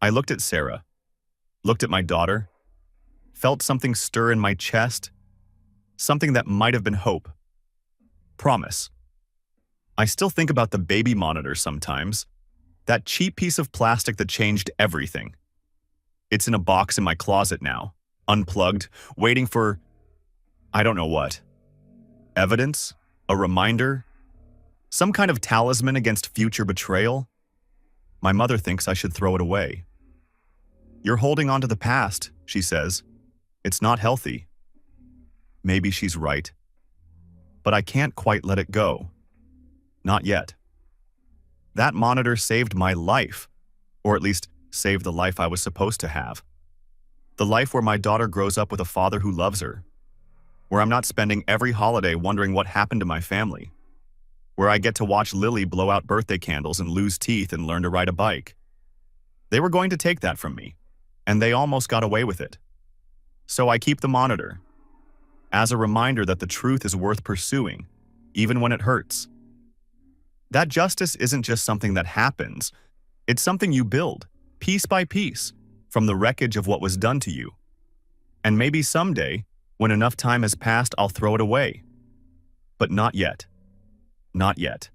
I looked at Sarah, looked at my daughter, felt something stir in my chest, something that might have been hope. Promise. I still think about the baby monitor sometimes, that cheap piece of plastic that changed everything. It's in a box in my closet now, unplugged, waiting for, I don't know what. Evidence? A reminder? Some kind of talisman against future betrayal? My mother thinks I should throw it away. You're holding on to the past, she says. It's not healthy. Maybe she's right. But I can't quite let it go. Not yet. That monitor saved my life, or at least saved the life I was supposed to have. The life where my daughter grows up with a father who loves her, where I'm not spending every holiday wondering what happened to my family, where I get to watch Lily blow out birthday candles and lose teeth and learn to ride a bike. They were going to take that from me, and they almost got away with it. So I keep the monitor, as a reminder that the truth is worth pursuing, even when it hurts. That justice isn't just something that happens, it's something you build, piece by piece, from the wreckage of what was done to you. And maybe someday, when enough time has passed, I'll throw it away. But not yet. Not yet.